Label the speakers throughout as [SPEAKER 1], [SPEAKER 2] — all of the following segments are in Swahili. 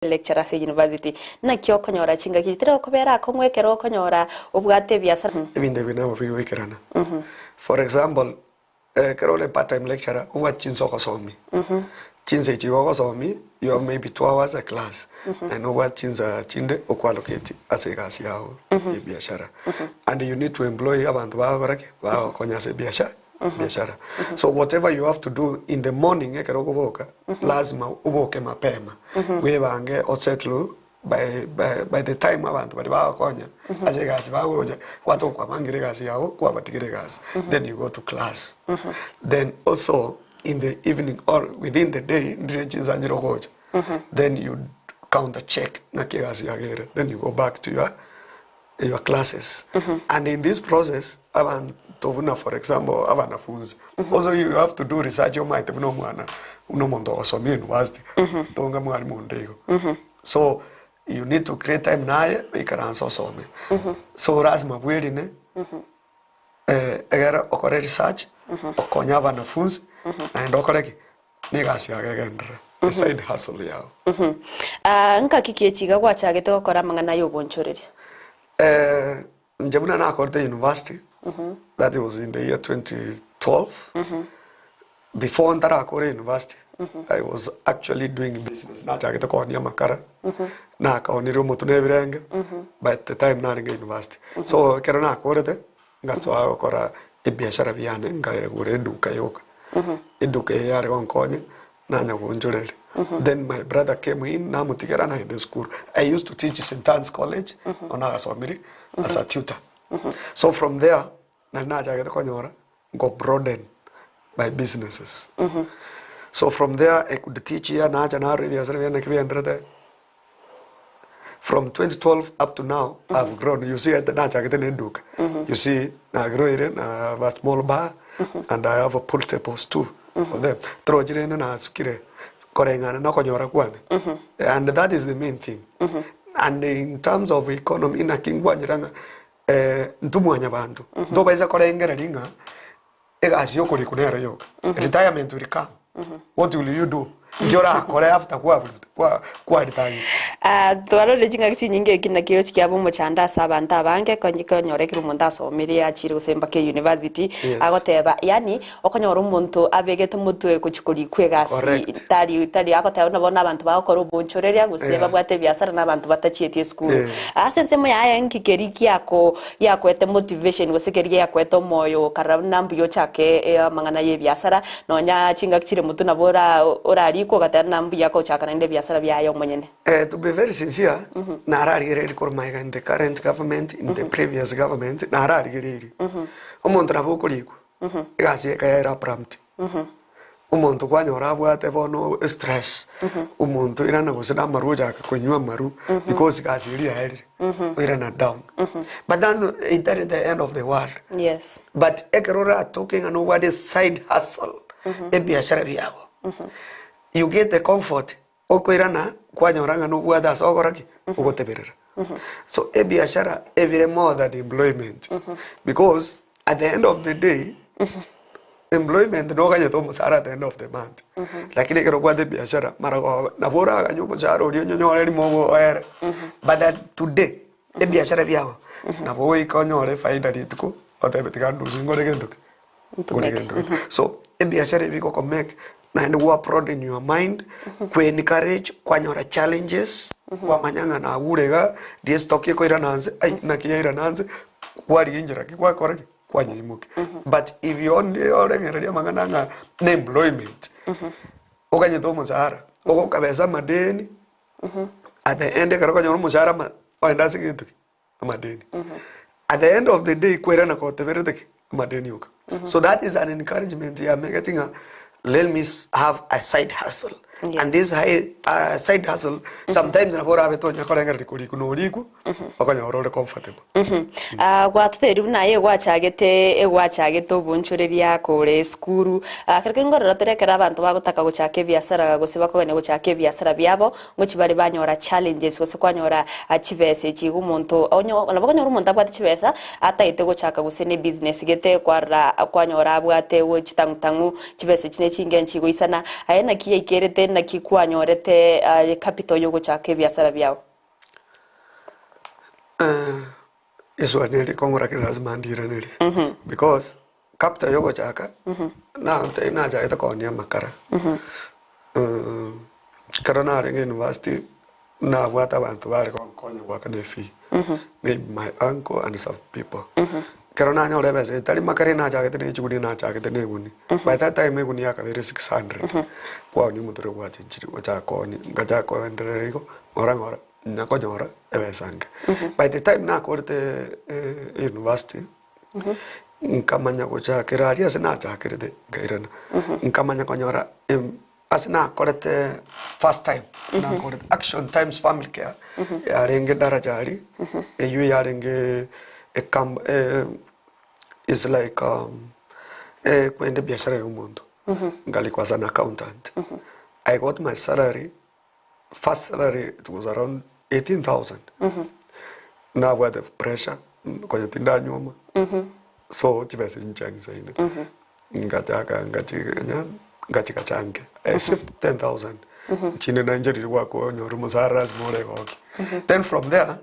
[SPEAKER 1] lecturer se university na kyo konyora chinga kitira okobera komwekero okonyora obwate biasa
[SPEAKER 2] ebinde bina biwekerana for example kerole part time lecturer what chinso kosomi chinse chigo kosomi you have maybe 2 hours a class and what chinza chinde okwalocate as a kasi yao biashara and you need to employ abantu bakorake ba konyase biashara so whatever you have to do in the morning ekerokoboka lazima uboke mapema webange osettle by the time abantu bari bakonya azegati bagoja kwato kwa mangire gasi yao kwa batigire gasi then you go to class then also in the evening or within the day ndire chinzanjiro goja then you counter check na kiasi yagere then you go back to your classes and in this process abantu for example abanafunzi also you have to do research your mind no mwana unomondo osomye university tonga mwalimu ndego so you need to create time naye ikaranso some so lazima bweli ne egera okore research okonya abanafunzi na ndokoreki nigasi yagegendera side hustle yao
[SPEAKER 1] nka kikichiga gwachagete gukora mangana yobonchorere
[SPEAKER 2] njabuna na akorde university that was in the year 2012 before ndara akore university I was actually doing business na chagete ko ni makara na ka oniro mutune birenge by the time na ringa university so kero na akore de ngaso akora ibiashara byane ngaye gure duka yoka eduka yare onkonye na nyabonjorere then my brother came in na mutigera na in school I used to teach St. Anne's College on Agasomiri as a tutor so from there na chagete konyora go broaden my businesses so from there I could teach here na jana reviasara na kibiandra from 2012 up to now I've grown you see at na chagete nduka you see na grow here na a small bar and I have a pool tables too for them trojire na sukire korengana na konyora kwane and that is the main thing and in terms of economy na kingwanyiranga ntumwanya bantu ndo baiza korengera linga egasi yokuri kunero yoka retirement will come what will you do njora kore after kwa retire
[SPEAKER 1] twaro jinga kinyinge kina kiyo kiabo muchanda sabanta bange konyiko nyorekira umuntu asomire akiri gusemba ke university agoteba yani okonyora umuntu abegete mutwe kuchikuri kwegasi tari agoteba nabona abantu bakora ubunchorere guseba bwate byasara nabantu batachietie school asense mo yaya nkikeri yako ete motivation gosekeri yako ete moyo karanambu yo chake mangana ye byasara nonya chinga kire mutu nabora orariko gatana nambu yako chaka nende byasara byayo mwenyene
[SPEAKER 2] to be very sincere nararigere kormaiga in the current government in the previous government nararigere omuntu nabukuriko egasi kayera prompt umuntu kwanyora bwate bono stress umuntu irana gusina maruja kunywa maru because gasi iri aheri irana down but then it is the end of the world
[SPEAKER 1] yes
[SPEAKER 2] but ekerora talking and what is side hustle ebiashara byabo you get the comfort okoirana kwanyoranga no bwada sogoraki ugoteberera so ebiashara every more than employment because at the end of the day employment no ganya to musara at the end of the month lakini kero kwa biashara mara na bora ganyo musara uri nyonyore mo era but that today ebiashara byabo na boy konyore faida ritiko otebetika nduzingore genduke so ebiashara biko ko make and work proud in your mind ku encourage kwanyora challenges kwa manyanga na agurega die stock yako irananze ai nakiyaira nanze kwari injira kwa koraki kwanyimuke but if you only orengereria mangana na employment okanye to muzara okukabeza madeni at the end karo kanyora muzara oenda sikitu madeni at the end of the day kwera na koteberete madeni yoka so that is an encouragement ya getting a let me have a side hustle. Yes. And this side hustle sometimes na bora abeto nyakorenga rikuri kuno riku akanya orore comfortable
[SPEAKER 1] gwatuteri naye gwachagete ubunchureria kore skuru kareke ngorora terekera abantu bagutaka guchake biasara guseba ko bene guchake biasara byabo ngochi bari banyora challenges gose kwanyora chibese chigu muntu onyo nabakanyora umuntu abwate chibesa ataite guchaka gusene business gete kwanyora abwate wo chitangutangu chibese chine chingenchi guisana ayena kiye ikerete ase na kikwanyorete capital yo gochaka ebiasara biao
[SPEAKER 2] iswaneli kongora lazima ndiraneli because capital yo gochaka na jaita konia makara karana renge university na wata bantu bari konya wakane fee maybe my uncle and some people karana nyore bese tali makare na jaita ne chugudi na jaita ne guni by that time guni yakabere 600 kwa ni mutore kwa chinchiri wacha koni ngaja ko ndere iko ngora nakonyora ebesanga by the time na korte university nkamanya gocha keraria sina chakirede gairana nkamanya konyora asina korte first time na korte action times family care yarenge darajari eyu yarenge is like kwende biashara y'umuntu ngali kwa an accountant I got my salary first salary it was around 18,000 now with the pressure kwenye tinda nyuma so chibese nchangi zaidi ngachika change I saved 10,000 chine na njeri wako nyoru musara smore goki then from there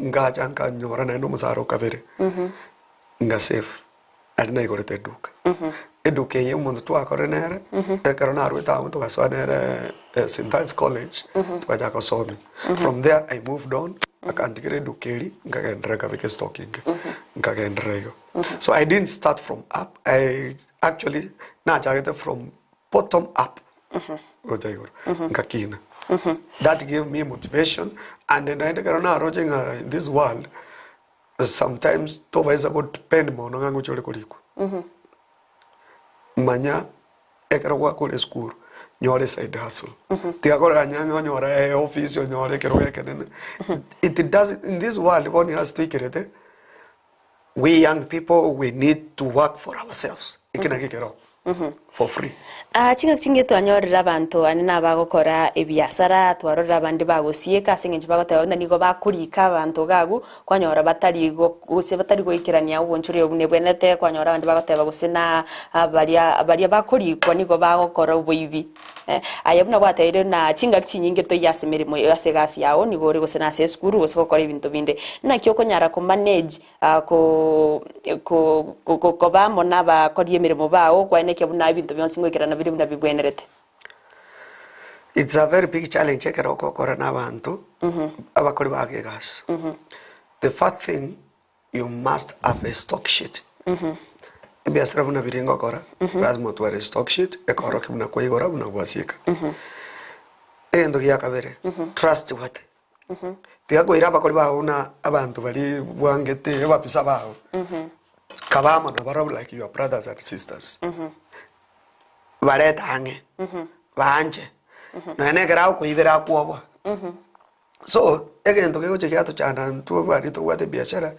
[SPEAKER 2] ngachanga nyora na ndo musara kabere nga save adina igorete duka eduke ye umuntu twakorenere karona arweta umuntu kaswanere St. College twaja kosomi from there I moved on akandikire dukeri ngakendera kabike stocking ngakendera yo so I didn't start from up I actually na jagete from bottom up ojaigor ngakina that gave me motivation and then I karona rojing in this world sometimes tovaiza good pen mono ngangu chole kuliko manya ekero kwa kule school nyore side hustle tiakora nyanga nyora office nyore kero ekene it does in this world one has to kerete we young people we need to work for ourselves ikina kikero for free
[SPEAKER 1] chinge twanyorera abantu anina bagokora ebiasara twarora abandi bagosieka singe bagoteba nigo bakurika abantu gagu kwanyora batari goikirania ubonchuri obune bwenete kwanyora abandi bagoteba gusina abaria bakurikwa nigo bagokora ubuibi ayabuna gwataire na chinga chinyinge to yasemerimo yasegasi yao nigo uri gusina se skuru gusokora ibintu binde nakyo konyara ko manage ko bamona bakoriye mirimo bao kwaneke buna ibintu byonse ngwekirana biri buna bibwenerete.
[SPEAKER 2] It's a very big challenge ekero kokora nabantu abakori bagegas. The first thing you must have a stock sheet. Biasara buna biringo kora lazima tuwe stock sheet ekoro kibuna kwigora buna gwasika endo yakabere trust what tiago ira bakori bauna abantu bari bwangete bapisa baho kabama na barabu like your brothers and sisters bareta hange banje na negera kuibera kuoba so egento ke goche kiato chana ntu bari to wate biashara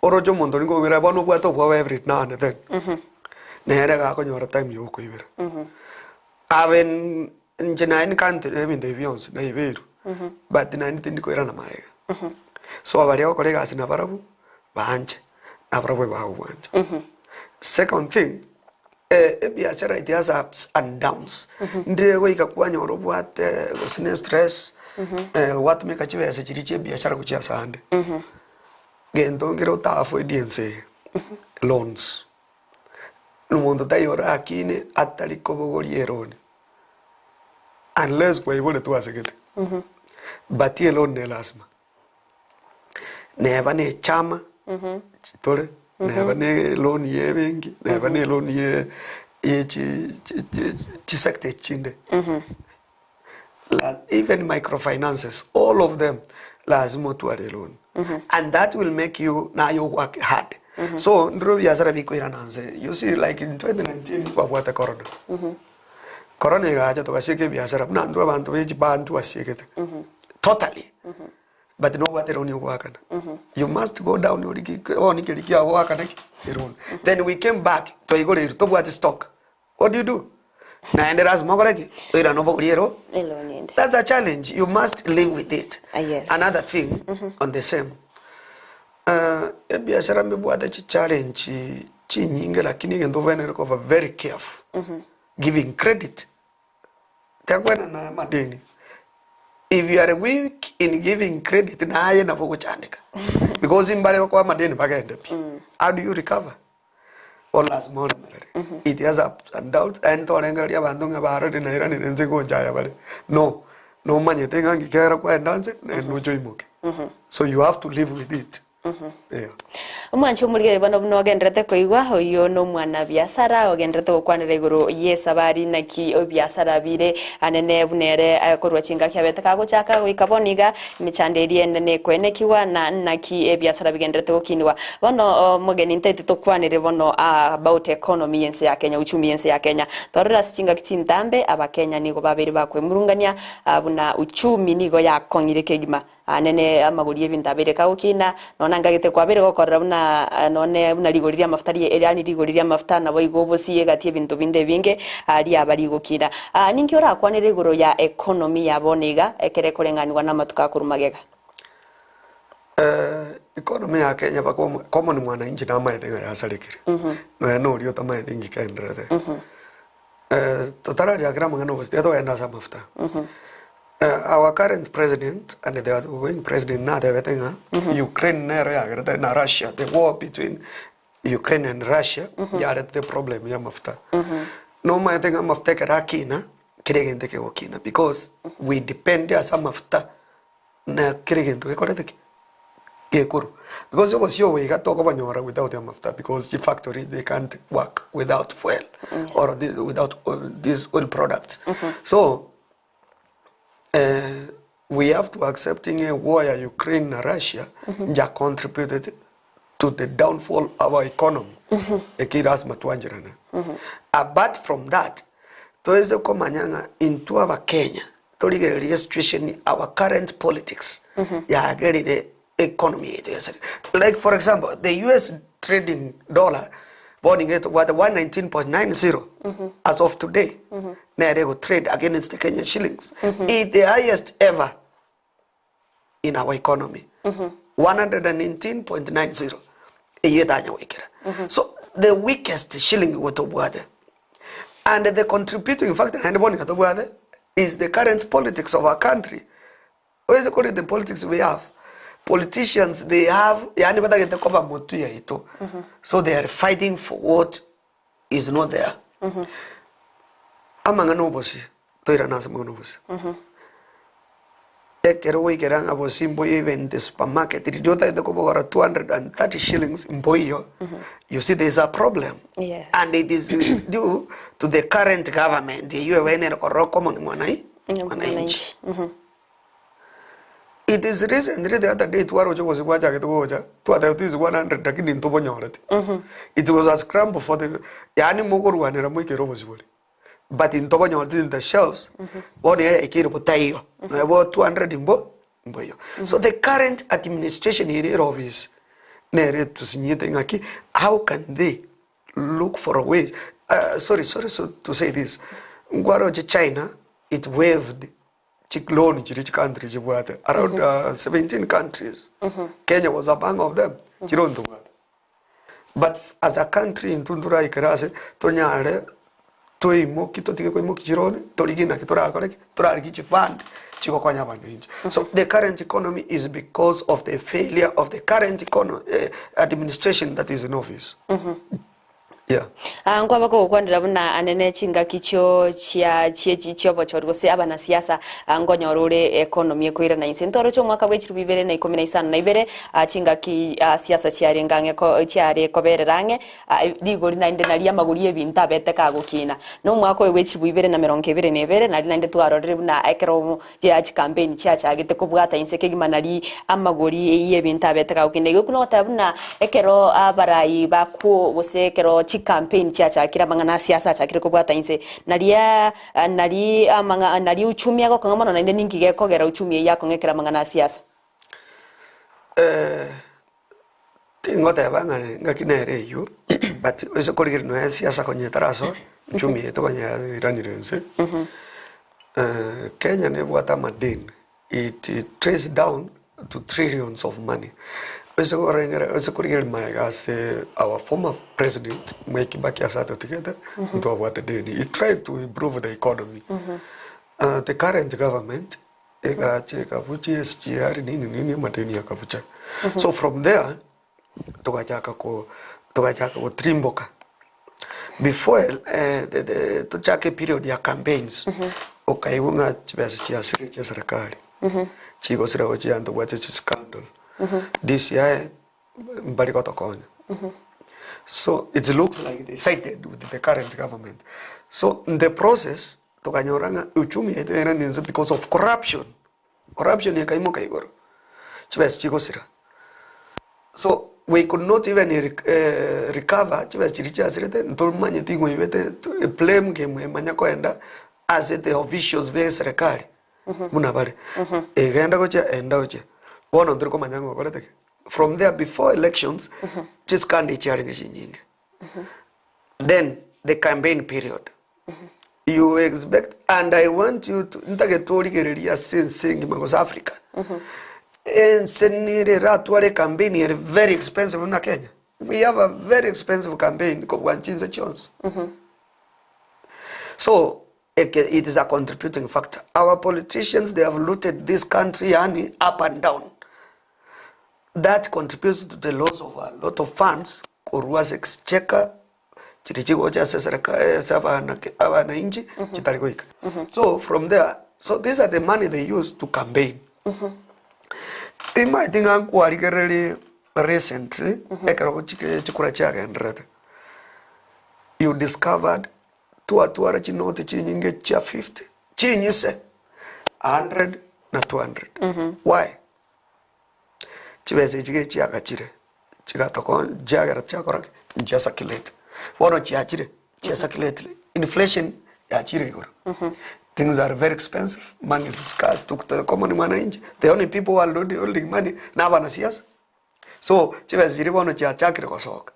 [SPEAKER 2] orojo mondo ngo bira bono bwato bwa every now and then nere ga konyora time yo kuibera aven njenaini kante ebinde bionse na iberu but na nti ndiko era na maega so abari okolega asina barabu banje abarabu banje second thing biashara it has ups and downs ndego ikakwanyoro bwate gosine stress what make a chive chiriche biashara kuchia sande gendo ngiro tafo ediense loans numondo tayora akine atali kobogorierone unless kwa ibole tu asegete batie loan ne lasma neba ne chama chitore neba ne loan ye bengi neba ne loan ye chi sector chinde even microfinances, all of them, lazima tu loan, and that will make you now you work hard. So ndro biashara biko irananze. You see, like in 2019, kwa bwata corona. Corona igaja toka shike biashara. Na ndro abantu beji bantu wasiekete. Totally. But no what eroni wakana. You must go down nikelikia wakana eroni. Then we came back to igore to bwati stock. What do you do? That's a challenge. You must live with it.
[SPEAKER 1] Yes.
[SPEAKER 2] Another thing on the same. Biashara mbibwata challenge chinyinge lakini ngendo venere kova very careful. Giving credit takwena na madeni. If you are weak in giving credit na aye na kuchandika. Because in bare kwa madeni bagenda pi. How do you recover? Or last month. It has ups and downs and torengaria bandunga baro de naira ni nze ko jaya bare. No manye tenga ngikera kwa ndanze no joimuke. So you have to live with it. Yeah.
[SPEAKER 1] Umwanchi umurige bano nogendrete koigwa oyo no mwana biasara ogendrete okwanire iguru yesabari naki obiasara bire anene bunere akorwa chinga kyabete kagochaka wikaboniga michanderie nene kwenekiwa na naki ebiasara bigendrete okinwa bono mogeni ntete tokwanire bono about economy yense ya Kenya uchumi yense ya Kenya torora chinga kitintambe abakenya nigo babiri bakwe murungania buna uchumi nigo yakongire kegima anene amaguriye bintabere kagukina nona ngagite kwabere gokorera buna none buna ligoriria maftari eriani ligoriria mafta nabo igobosie gatie bintu binde binge ali abari gukira ningi ora kwanire igoro ya economy yaboniga ekere kurenganirwa na matuka kurumagega
[SPEAKER 2] economy ya Kenya bako common mwana inji na maithenga ya sarikire no rio tama ingi kendrete totara ya grama ngano bostia to enda sa mafta our current president and the outgoing president now Ukraine na Russia, the war between Ukraine and Russia yada the problem ya mafta no ma tenga mafta kara Kina kiregende ke Kina because we depend ya some mafta na kiregende ke korete ke kuru because you was your way got talk about nyora without the mafta because the factory they can't work without fuel or without these oil products so we have to accepting a war in Ukraine and Russia that contributed to the downfall of our economy. Apart from that, tuweze komanyanga into our Kenya, tuligerelia situation in our current politics, ya geride economy. Like for example, the US trading dollar boarding it was 119.90 as of today. Now they will trade against the Kenyan shillings. It's the highest ever in our economy. 119.90. So the weakest shilling with the and the contributing factor is the current politics of our country. What is the politics we have? Politicians, they have so they are fighting for what is not there. Amanga nobosi toira nasa monobosi ekero ikeranga bosimbo even the supermarket idiota ito ko 230 shillings in boyo you see there is a problem.
[SPEAKER 1] Yes.
[SPEAKER 2] And it is due to the current government you wene ko common mwanai it is recently the other day tuaro was waja ke toja to other is 100 lakini ntobo nyorete it was a scramble for the yani mogorwanera moikero bosiboli. But in tobo nyorete in the shelves what they ekiro botayo about 200 imbo. So the current administration here office nere to sinyete ngaki how can they look for ways sorry to say this ngwaro China it waived loan in each country around 17 countries. Kenya was among of them. But as a country in Tundura Ikerase, Tonyare, Toimo, Kito Tiko Girone, Torigina, Toragi fund, so the current economy is because of the failure of the current administration that is in office. Yeah.
[SPEAKER 1] Angwa bako kwandira buna anene chinga kicho chia chicho bochorgo se abana siasa ngonyorore economy ekoira na insentoro cyo mwaka bw'ekiru bibere na 15 na ibere chinga ki siasa chiarengange ko chiare kobererange ligori na inde nali amaguri ebintu abete kagukina no mwaka w'ekiru bibere na 22 nali na inde twarorere buna ekero ya campaign chiachagite kubwata inseke gimanali amaguri yebintu abete kagukina igukuno tabuna ekero abarai bako bose ekero campaign chiachakira mangana siasa chakire kubwata inse nali uchumi yako kangama na inde ningi gekogera uchumi yako ngekera mangana siasa
[SPEAKER 2] tingote bangane ngakinere yu but eso korigir no siasa konye taraso uchumi to konye iranirense Kenya ne bwata madin it traces down to trillions of money. Also, our former president, Mwai Kibaki Asato together, into what he tried to improve the economy. The current government ikavucha SGR nini madeni yakavucha. So from there tukachaka kutrimboka. Before tuchake period ya campaigns ukaiunga chibesa chia serikali chiko sira ochi ando wache scandal this year mbali kotokonya. So it looks like they sided with the current government. So in the process tukanyoranga uchumi yetu era ninza because of corruption yakaimoka igoro chibesa chiko sira. So we could not even recover chibesa chiricha sirete ntolmanye tingo ibete blame game manya koenda as the officials be serikali muna bale egenda gocha enda gocha wono ndiko manyango korete. From there before elections just can't challenge nyingi. Then the campaign period you expect, and I want you to ntagetorigereria singi mangos Africa and senire ratwale campaign is very expensive in Kenya. We have a very expensive campaign called Wanchinze Chons. So it is a contributing factor. Our politicians, they have looted this country and up and down. That contributes to the loss of a lot of funds. Kuruas exchequer, chirichigo just so from there, so these are the money they use to campaign. I might think I'm quite recently, you discovered tuara chinoti chinyinge cha 50 chinyise 100 na 200. Why? Chibese chige chiakachire chigatoko jagara chakora jasakilate wono chiachire jasakilate inflation yachire igoro. Things are very expensive, money is scarce to the common man. The only people who are holding money now wanasiasa. So chibese chire wono chiachakire kosoka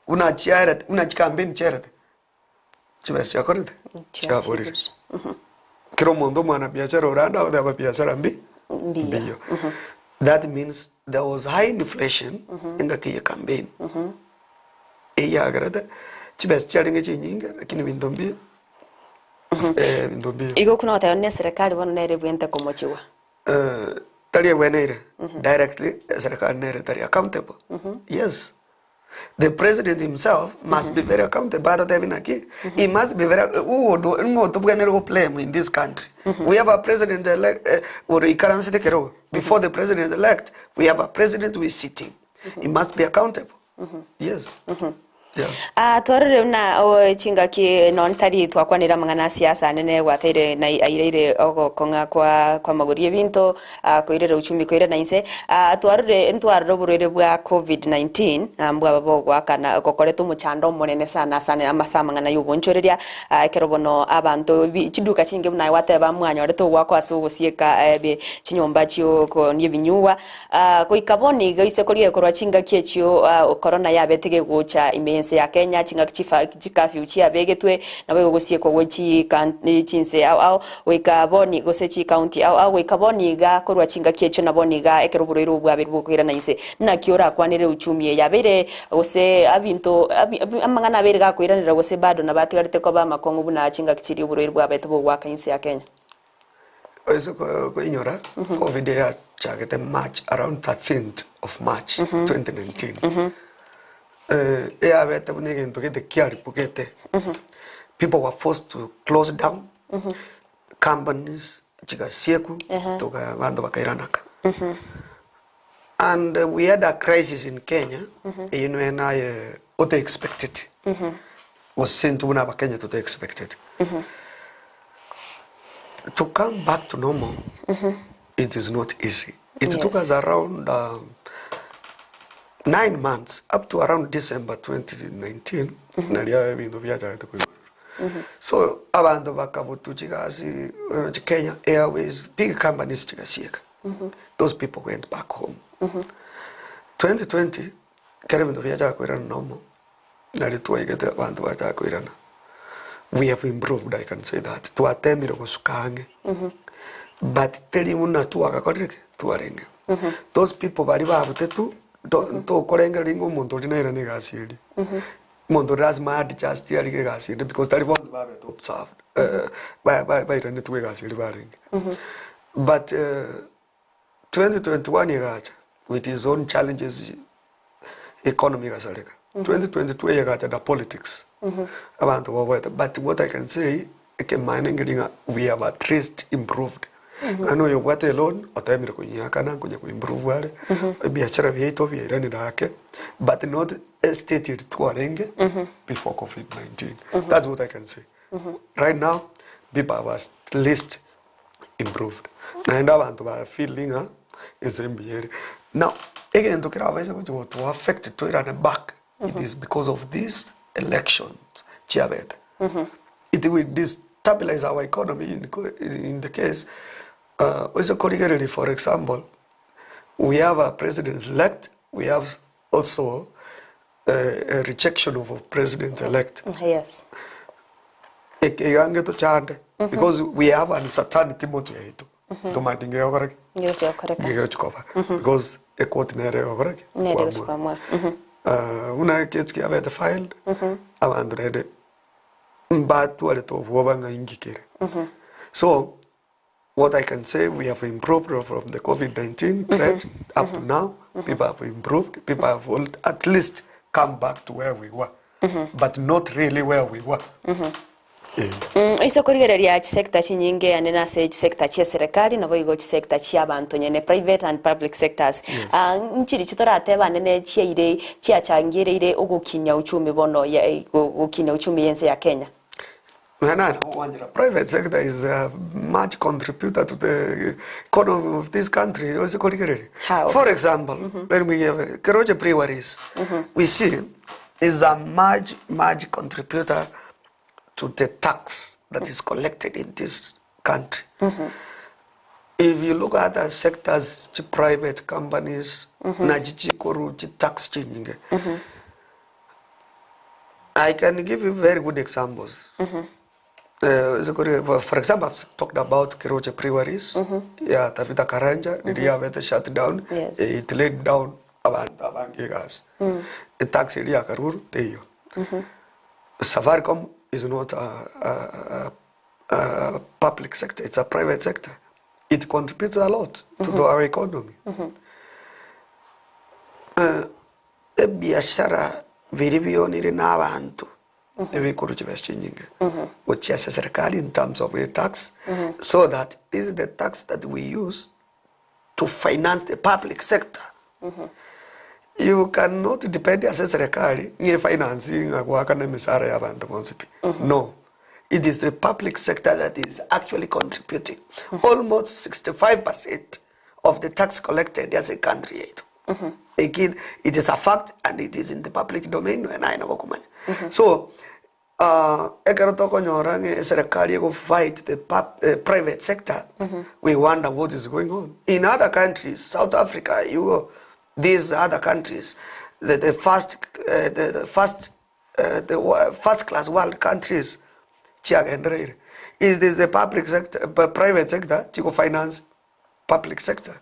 [SPEAKER 2] una campaign charity chibese chakorete chapolire kiro mondo mwana biashara oranda au daba biashara mbiyo. That means there was high inflation in the campaign. Eya agrada chibes charinge chinyinga lakini windombi
[SPEAKER 1] igo kuna wataone serikali wana nere bwente komochiwa
[SPEAKER 2] tali wenere directly serikali nere tali accountable. Yes, the president himself must be very accountable. He must be very blame in this country. We have a president elect or currency before the president elect. We have a president who is sitting. He must be accountable. Yes. Yeah.
[SPEAKER 1] Twarire na o chinga ki non tari twakwanira mangana siasa nene wateire na aireire Gokong'A kwa magurie binto koirere uchumi koire na inse twarire ntwariro burire bwa COVID-19 mbwa babo gwakana gokoretu muchando monene sana amasama ngana yubonchoreria kerobono abantu chiduka chinge buna wateba mwanya reto gwakwa so gosieka be chinyomba chio ko nyebinyuwa ko ikaboni gaise korie korwa chinga kiechio corona yabetege gocha ime ya Kenya chinga chikafi uchia begetwe na wewe gosie kwa wechi kan chinse au weka boni gosechi county au weka boni ga korwa chinga kiecho na boni ga ekeroburo bwa berbo kwira na inse na kiora kwanire uchumi ya bere gose abinto amangana bere ga kwiranira gose bado na batigarite ko ba makongo buna chinga kichiri uburo bwa beto bwa kanse ya Kenya
[SPEAKER 2] oiso ko inyora covid ya chagete March around 13th of March 2019. People were forced to close down companies and we had a crisis in Kenya. You know, and what they expected was sent to Kenya to they expected to come back to normal. It is not easy. It took us around 9 months up to around December 2019. So abantu bakabutu chigasi Kenya Airways, big companies chigasieka. Those people went back home. 2020 keremendo byaja kwirana normal. Nali tuwaigete abantu baja kwirana. We have improved, I can say that. Tuatemire kusukange. But tell you na tuwakakoreke tuwarenge. Those people bari babutetu to korenga ringo mondo dinaira negasiedi. Mondo ras mad just here gasidi because that was bad observed. bairane tuwe kasi baringi. But 2021 yegacha with his own challenges economy gasaleka. 2022 yegacha the politics. Abantu waweta. But what I can say, we have at least improved. I know you what alone, or time kunyakana kunya improve wale. Biashara vyetu vyirani dake, but not stated tuarenge before COVID-19. That's what I can say. Right now, people have at least improved. And abantu ba feeling is MBA. Now, again, to affect to run back. It is because of these elections. It will destabilize our economy in the case. Also, for example, we have a president-elect. We have also a rejection of a president-elect.
[SPEAKER 1] Yes.
[SPEAKER 2] Because we have uncertainty because a court una kids ki have filed abandoned but so what I can say, we have improved from the COVID-19 threat up to now. People have improved. People have at least come back to where we were, but not really where we were.
[SPEAKER 1] Iso kurigereria sector chinyinge anena se sector chia serikali na boigo sector chia bantu nyene private and public sectors. Nchiri chitora teba nene chia ire chia changire ire ogukinya uchumi bono ya ogukinya uchumi yense ya Kenya.
[SPEAKER 2] Private sector is a much contributor to the economy of this country.
[SPEAKER 1] How?
[SPEAKER 2] For example, when we have Keroche breweries, we see is a much contributor to the tax that is collected in this country. If you look at the sectors, private companies, tax changing, I can give you very good examples. For example, I've talked about Keroche breweries. Yeah, Tavita Karanja, Nidia shut down.
[SPEAKER 1] Yes.
[SPEAKER 2] It laid down gas. The tax area Karur, Safaricom is not a public sector, it's a private sector. It contributes a lot to our economy. Biashara virivioni n'abantu ebikuru kibashinyinge which is serikali in terms of a tax, so that this is the tax that we use to finance the public sector. You cannot depend as a serikali in financing agwakana misara ya bantu monsipi. No, it is the public sector that is actually contributing almost 65% of the tax collected as a country. Again, it is a fact and it is in the public domain. So, serikali go fight the private sector. We wonder what is going on in other countries. South Africa, these other countries, the first class world countries, is this the public sector, private sector to finance public sector?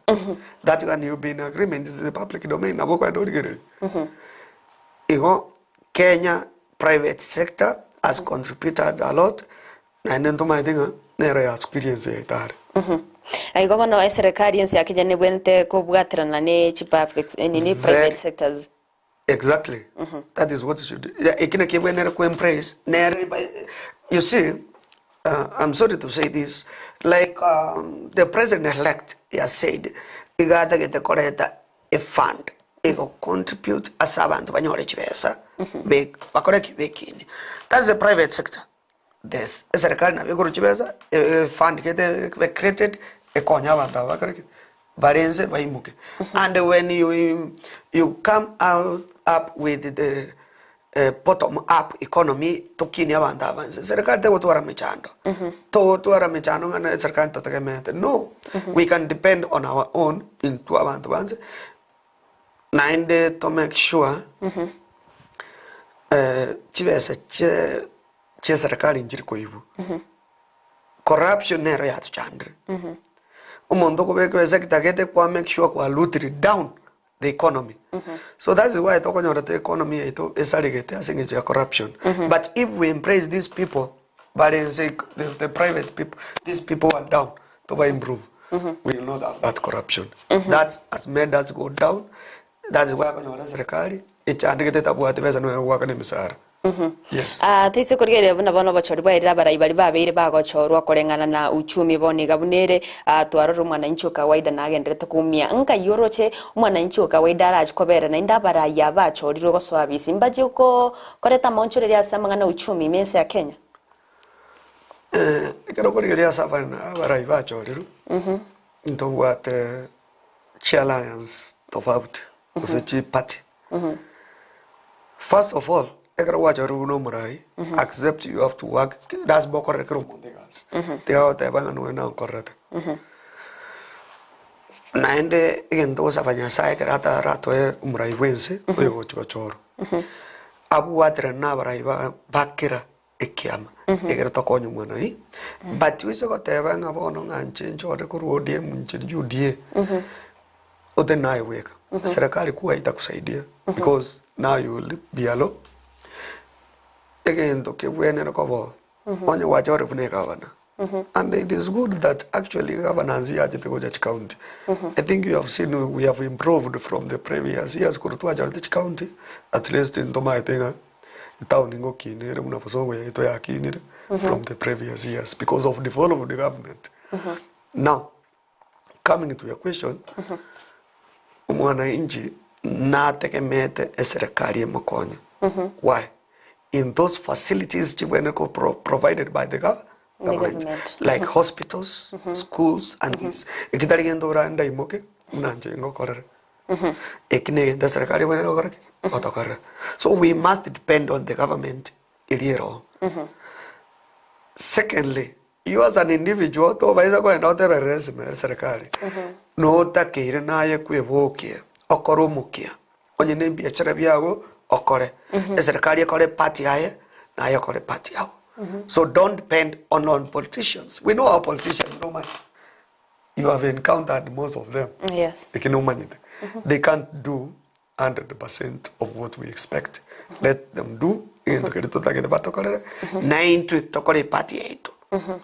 [SPEAKER 2] That when you be in agreement, this is the public domain. Kenya private sector has contributed a lot, and then to my thing, experience it.
[SPEAKER 1] Ai governor serikali yense ya Kenya ne bwente ko bwatirana ne public ni private sectors.
[SPEAKER 2] Exactly. That is what it should do. Ekina kibwenera ko embrace. You see, I'm sorry to say this, like the president-elect has said, you got to get the correct a fund. It will contribute as a band when you're a that's the private sector. This is a kind of fund created a konya and when you come up with the bottom up economy to Kenya bandavanse serikali te watu waramechando to watu waramechando ngana serikali totegemeete no we can depend on our own in tu abantu banze nainde to make sure chibesa che serikali njiri koibu corruption nero ya tuchandre umondo kubeka sector gete kwa make sure kwa lutri down the economy. So that's why I talk about the economy is corruption. But if we embrace these people But in say the private people, these people are down to improve. We will not have that corruption. That has made us go down. That's why when you serikali ichandikite tabuati pesa no waka ni misara. Yes.
[SPEAKER 1] These kurigere buna bono bachori baira baraibari babeire bagochorwa korengana na uchumi boni gabunere twaroro mwananchi kawaida na agendete kumia nka yoroche mwananchi kawaida arachikobera na indabara ya bachorirwo goswabisi mbaje uko koreta monchoreri asamanga na uchumi mense ya Kenya.
[SPEAKER 2] Ikero kurigere asabana baraiba choriru. Into what challenge tofauti kusechi party. First of all, ekara wacha runo murai accept you have to work. That's bokore kero mundegas. They are the banga no na correct. Naende igendo sabanya sai kerata rato murai wense oyo choro. Abu watra na barai bakira ekiama. Ekara tokonyo mwanai. But we go te banga bono nganche chore kurudie munche judie. Ote na iweka. Serikali kuwa itakusaidia because now you will be alone. Again, okay, we are not covered. Only watch out for governor. And it is good that actually governance here at the Gojach County. I think you have seen we have improved from the previous years. Gojach County, at least in Toma, I think, town in Okini, from the previous years because of the fall of the government. Now, coming to your question, mwananchi na tegemete serikali mkonya. Why? In those facilities provided by the government, like hospitals, schools, and this. Ekitariendo randa imoke mnanje ngokorere. Ekine serikali wena ngokorere otokore. So we must depend on the government iliero. Secondly, you as an individual to baisa ko enda oteberese serikali. No takire naye kwevokia okoromukia. Onye ne biashara byago okore. Serikali ekore party yae na yakore party yao. So don't depend on politicians. We know our politicians no money. You have encountered most of them.
[SPEAKER 1] Yes.
[SPEAKER 2] They no money. They can't do 100% of what we expect. Let them do.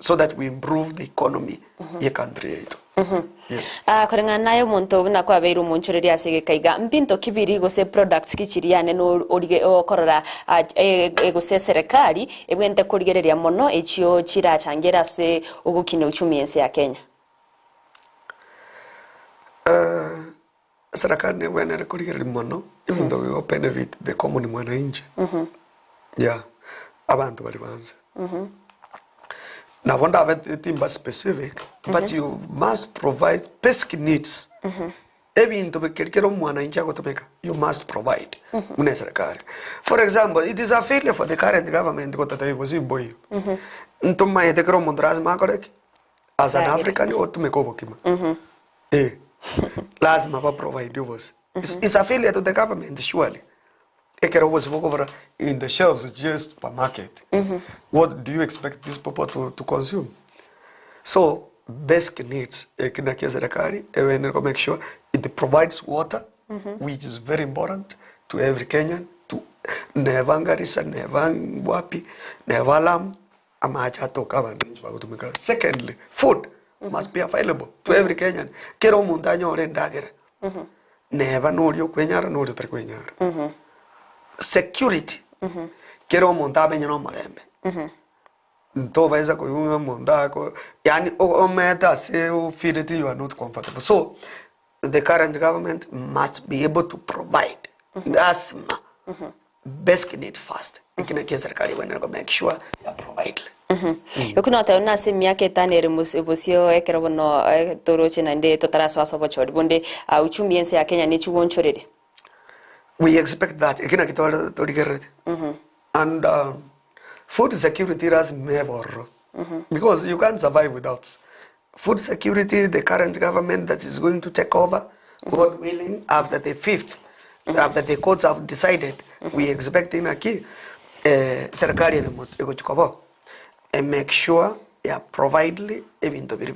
[SPEAKER 2] So that we improve the economy ye country. Yes.
[SPEAKER 1] Korenga nayo muntu na kwa beiru munchureri asige kaiga mpinto kibiri gose products kichiriane no orige okorora egose serikali ebwente kurigereria mono echio chira changera se ugukine uchumi ense ya Kenya.
[SPEAKER 2] Serikali ne bwene kurigereria mono even though we benefit the common mwananchi. Yeah. Abantu bali banze. Now, I won't have anything but specific, but you must provide basic needs. You must provide. For example, it is a failure for the current government as an African, you ought to make over. Lazima provide you was. It's a failure to the government, surely. Was over in the shelves just per market. What do you expect these people to consume? So basic needs make sure it provides water, which is very important to every Kenyan, to Nevangarisa, Nevangwapi, Nevalam, Amachato Kavan. Secondly, food must be available to every Kenyan. Kero mundanyo rendagere. Neva no you kwenyara no kwenyara. Security. Kero montabe nyano malembe. To vaisa ko yunga montako. Yani o meta se o firiti you are not comfortable. So the current government must be able to provide. That's basic need first. Ikina ke serikali wana make sure they provide.
[SPEAKER 1] Yokuna ta na se miaka tanere musibosio ekero bono toroche na nde totaraso aso bochori bonde uchumi ense ya Kenya ni chiwonchorere.
[SPEAKER 2] We expect that. And food security is never. Because you can't survive without food security. The current government that is going to take over, God willing, after the 5th, after the courts have decided, we expect in a key, serikali and make sure provide even to be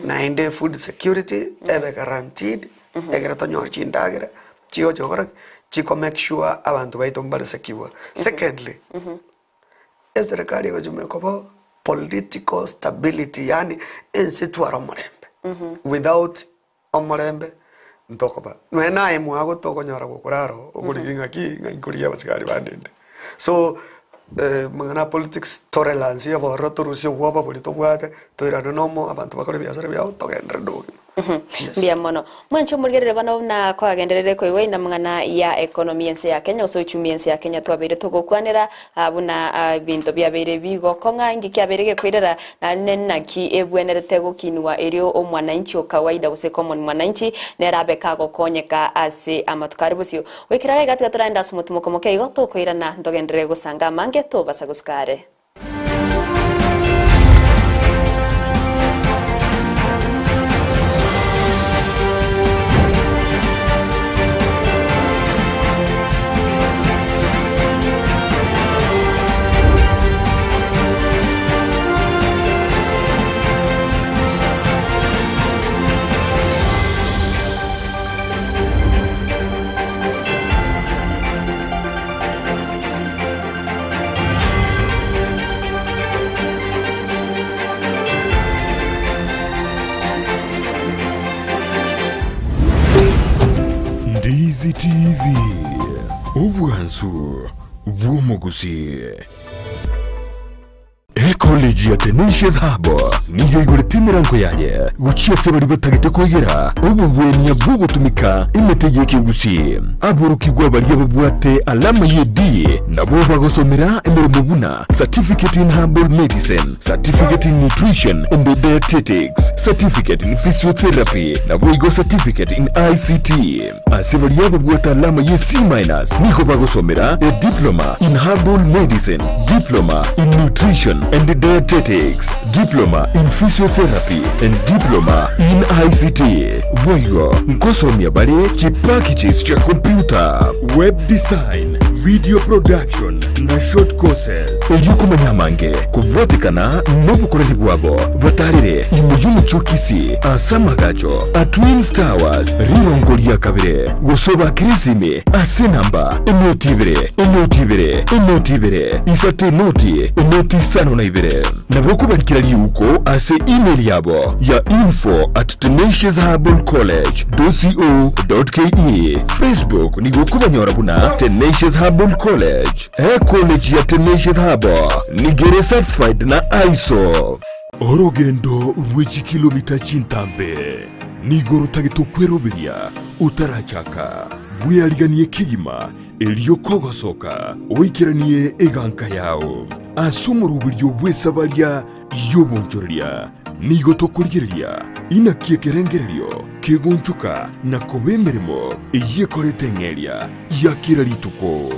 [SPEAKER 2] na inde food security guaranteed. Chico make sure abantu baitomba secure. Secondly, serikali ikochume kobo political stability, yani ensi twara omorembe. Without omorembe ntokoba nwena imu ago tokonyora gukuraro ukuriginga ki ngaikuria basigari bandende. So mangana politics tolerance ya borro turusio gwaba buri tobwate toirana nomo abantu bakore biashara byao togendera ndogi.
[SPEAKER 1] Mbia mono mwancho murgerere bana na kwa genderere ko iwe na mangana ya economy ense ya Kenya so uchumi ense ya Kenya twabere tugokwanira abuna binto byabere bigokong'a ingi kyaberege kwirera na nenna ki ebwenerete gukinwa erio omwananchi okawaida use common mwananchi nerabe kago konyeka ase amatukari busio wekiraga gati gaturanda sumutumo komoke igoto kwirana ndogendere gusanga mange to basaguskare.
[SPEAKER 3] Ndizi TV Ubwansu Bwumugusi College ya Tenacious Harbor niyo igurite imirango yaye guciye se bari batagite kogera ubu bwenya bwo gutumika imetegeke gusi aburukirwa bari babwate alama yedi nabo bagosomera imirimo buna certificate in herbal medicine, certificate in nutrition and dietetics, certificate in physiotherapy nabo igo certificate in ICT asebari babwate alama ye C- niko bagosomera a diploma in herbal medicine, diploma in nutrition and dietetics, diploma in physiotherapy and diploma in ICT. Boyo nkosomya bale chipakichis cha computer, web design, video production na short courses. Eyuko manyamange kubwatikana n'obukoreri bwabo batarire imuyumu chokisi asamagacho a Twins Towers rirongo lya kabire gusoba kirisime asenamba enotibere isate noti sano na ibere naboko barikira liuko ase email yabo ya info@tenaciousherbalcollege.co.ke. Facebook ni gukubanyora buna Tenacious Herbal College. College ya Tenacious Herbal ni gere certified na ISO. Orogendo rw'iki kilomita cintambe nigoro tagitokweroberia utarachaka bwiyariganiye kigima eliyo kogosoka wikiraniye eganka yao asumuru uburyo bwese abarya yobonjoria nigo tokuryeria inakie kerengererio kegonchuka na kobemeremo iyekorete ngeria yakira lituko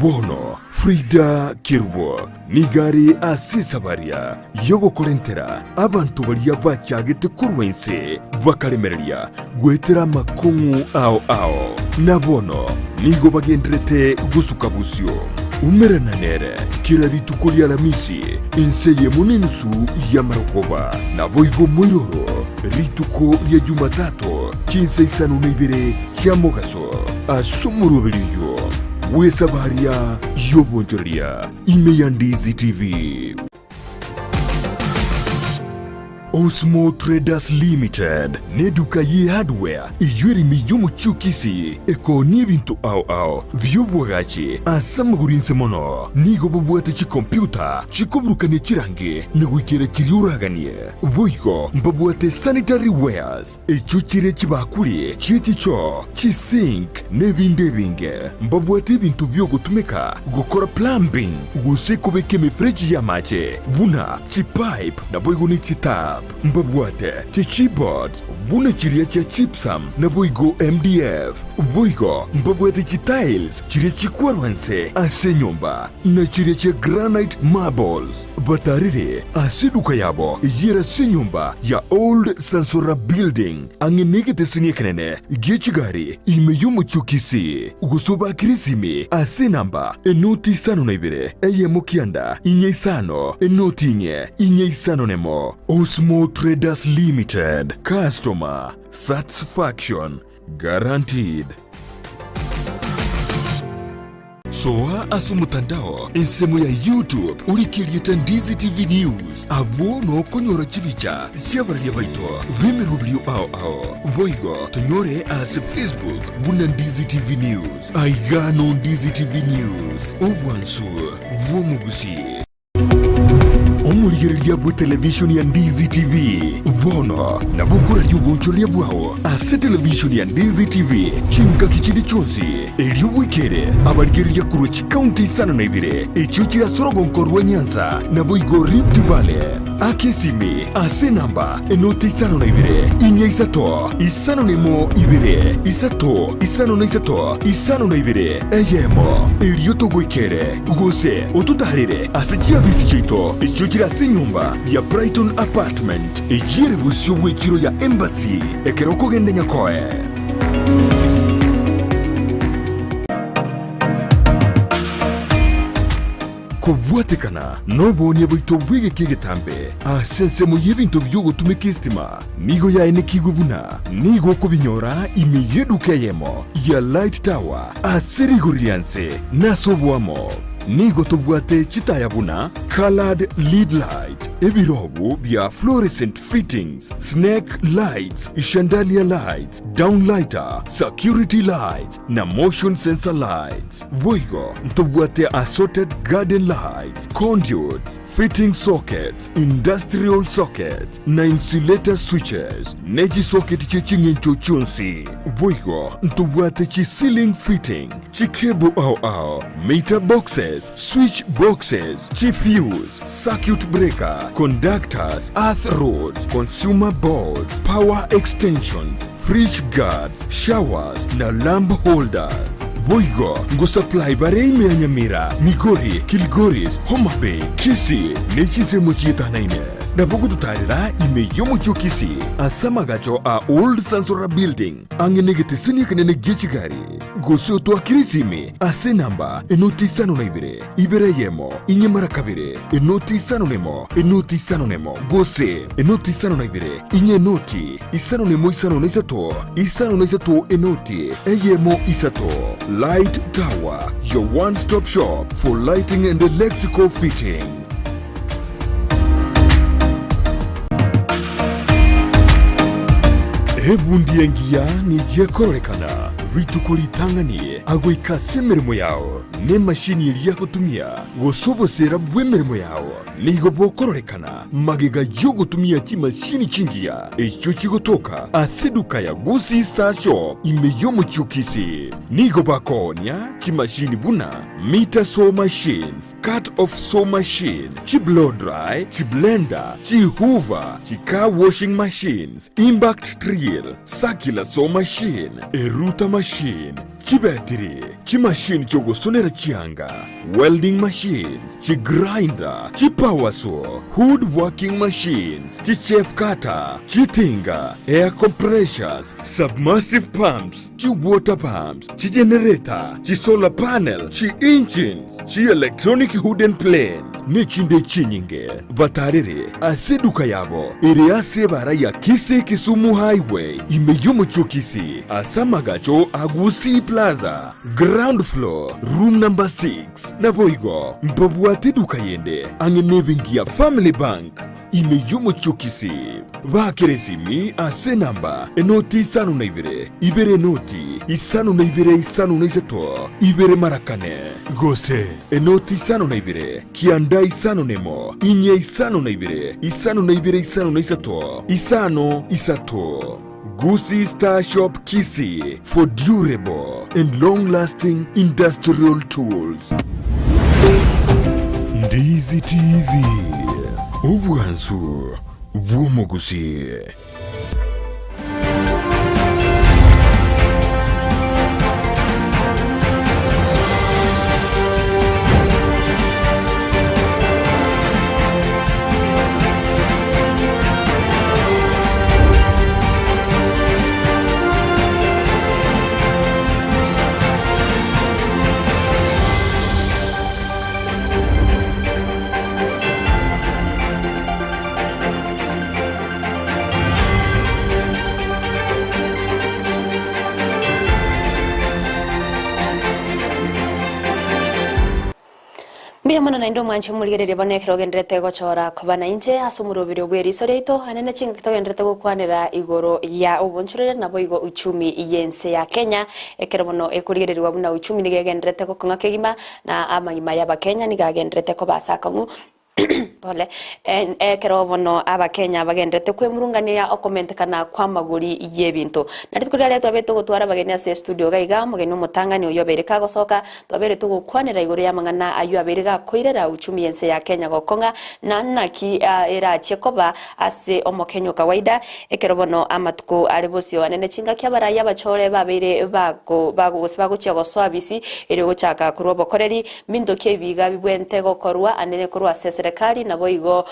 [SPEAKER 3] bono Frida Kirbo nigari asisabaria yogo korentera abantu baria bachagete kurwense bakaremereria gwetera makungu ao na bono nigo bagendrete gusuka busyo umerana nere kila rituko lya Alamisi inseye muninsu ya Marokoba na boigo mwiroro rituko lya Jumatatu chinse isanu neibere cha Mogaso asumuru biliyo wesabaria yobonjoria ime ya Ndizi TV. Osmo Traders Limited neduka ye hardware ijweri miyumu chukisi eko n'ibintu ao byobwagachi asamugurinse mono nigo bubwate chi computer chikuburukane chirange nigwikere chiriuraganie boigo mbabwate sanitary wares echuchire chibakuli chichicho chisink nebinde binge mbabwate ibintu byo gutumika gukora plumbing gusekobeke mifreji ya mache buna chipipe na boigo ni chitap mbabwate chichibot buna chiria cha chipsam na boigo MDF boigo mbabwate chitiles chiria chikwarwanse ase nyumba na chiria cha granite marbles batarire asiduka yabo ijira se nyumba ya Old Sansora Building angenegete sinyekenene gechigari imeyumu chukisi gusoba kirisimi ase namba enoti sano na ibere eye mukianda inye isano enoti inye isano nemo. Osmo Traders Limited, customer satisfaction guaranteed. soa asumutandao ensemo ya YouTube ulikirieta Ndizi TV News abo no konyora chibicha siabaria baito bemerubrio ao voigo tonyore as Facebook buna Ndizi TV News aigano Ndizi TV News obwansu vomugusi omurigereria bwa television ya Ndizi TV vono na bukura ry'ubunchoria bwao ase television ya Ndizi TV chinka kichindi chonsi elio wikere abarigereria kuruchi county sana na ibire echuchira sorogo nkorwa Nyanza na boigo Rift Valley akesimi ase namba enoti sana na ibire inya isato isano nemo ibire isato isano na isato isano na ibire eyemo elio to wikere gose otutarire ase chiabisi chito echuchira nyumba ya Brighton Apartment ejire busyo wekiro ya Embassy ekeroko gende nyakoe kubwatekana nobonye bwito bwige kigetambe asensemo y'ebintu by'ogutumika istima nigo yaene kigubuna nigo kubinyora imiyedukeyemo ya Light Tower aserigurianse nasobwamo nigo tubwate chitayabuna colored lead light ebirobu bya fluorescent fittings snake lights chandelier lights downlighter security lights na motion sensor lights boigo tubwate assorted garden lights conduits fitting sockets industrial sockets na insulator switches neji socket chichingincho chonsi boigo tubwate chi ceiling fitting chikebo ao meter boxes switch boxes, fuse, circuit breaker, conductors, earth rods, consumer boards, power extensions, fridge guards, showers na lamp holders. Boigo ngo supply bare ime Nyamira, Migori, Kilgoris, Homa Bay, Kisii nechize mochieta naine. Na bogo tutarira ime yomo chokisi asamagacho a old Sansora building angenegete sini kanene gechigari goso to akirisime ase namba enoti sano na ibere yemo inyemara kabire enoti sano nemo gose enoti sano na ibere inye noti isano nemo isano na isato enoti eyemo isato Light Tower, your one-stop shop for lighting and electrical fitting. Ebundiengia ni yekorekana ritukolitanganie agwikase mirimo yao ne mashini iria kutumia gosobosera bwe mirimo yao nigo bokororekana magega yo gutumia chimashini chingia echo chigotoka aseduka ya Gusi Star Shop imeyo muchukisi nigo bakonia chimashini buna meter saw machines cut off saw machine chi blow dry chi blender chi hoover chi car washing machines impact drill circular saw machine eruta machine chi battery chi machine chogosonera chianga welding machines chi grinder chi power saw wood working machines chi chef cutter chi tinga air compressors submersive pumps chi water pumps chi generator chi solar panel chi engines chi electronic hood and plane nechinde chinyinge batarere aseduka yabo iri asebara ya Kisii Kisumu highway imeyomo chokisi asamagacho Agusi Plaza ground floor room number 6 na boigo mbabwate duka yende angenebingia Family Bank imeyomo chokisi bakeresimi ase namba enoti sano na ibere noti isano na isano na isato ibere marakane gose enoti sano na kianda isano nemo inye isano na isano na isato isano isato Gusi Star Shop Kisii for durable and long-lasting industrial tools. Ndizi TV obwansu bw'omugusi.
[SPEAKER 1] mono na indo mwanche muligerere bonekero gendrete gochora kobana inje asumurubire bweriso rito anene chinga kitogendrete gukwanira igoro ya ubonchurere nabo igo uchumi yense ya Kenya ekero mono ekurigererwa buna uchumi nigegendrete Gokong'A kegima na amagima ya Bakenya nigagendrete ko basakamu pole ekero bono Abakenya bagendrete kwemurunganira okomentekana kwa maguri y'ebintu nari tukuri leto abeto gutwara bageni ase studio gaiga mugeni umutangani uyo bereka gosoka twabere tugukwanira igoro ya mangana ayo aberega koirera uchumi yense ya Kenya Gokong'A na naki era chekoba ase omokenyo kawaida ekero bono amatuko ari bosio anene chinga kyabara bachore babere bago chiago swabisi ere gochaka kurwa bokoreri mindo kebiga bibwente gokorwa anene kurwa serikali nabo igo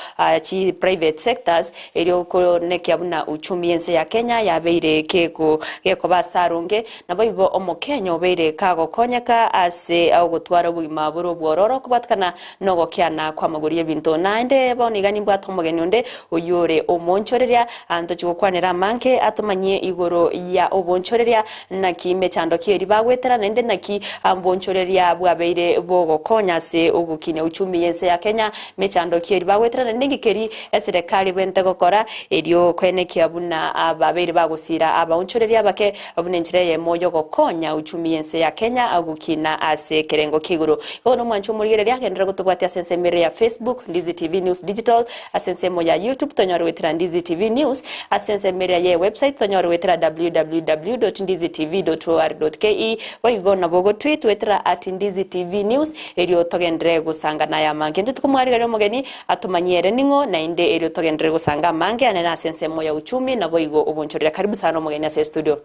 [SPEAKER 1] chi private sectors ero ko nekyabuna uchumi yense ya Kenya yabeire keko basarunge nabo igo omokenya obeire kago konyeka ase agutwara bugima buru bwororo kubatkana nogo kyana kwa maguri y'ebintu nande bonigani mbwato mugeni onde uyore omonchoreria ando chukwanira manke atumanye igoro ya obonchoreria naki chando kiri bagwetera nende naki ambonchoreria bwabeire bogokonya se ogukine uchumi yense ya Kenya mechando kiri bagwetera nenge keri serikali bwente gokora erio kwene kyabuna ababere bagusira abonchoreria bake abunenjire ye moyo gokonya uchumi yense ya Kenya agukina ase kerengo kiguru bono mwancho muligereria gendera gutubwatia sense mere ya Facebook Ndizi TV News Digital asense mo ya YouTube tonyore wetera Ndizi TV News asense mere ya website tonyore wetera www.ndizitv.or.ke waigo bogo tweet wetera @Ndizi TV News erio togendere gusanga na ya mange ntukumwari mugeni atumanyere ningo na inde erio togendere gusanga mange anena asense mo ya uchumi na boigo ubonchorera karibu sana mugeni ase studio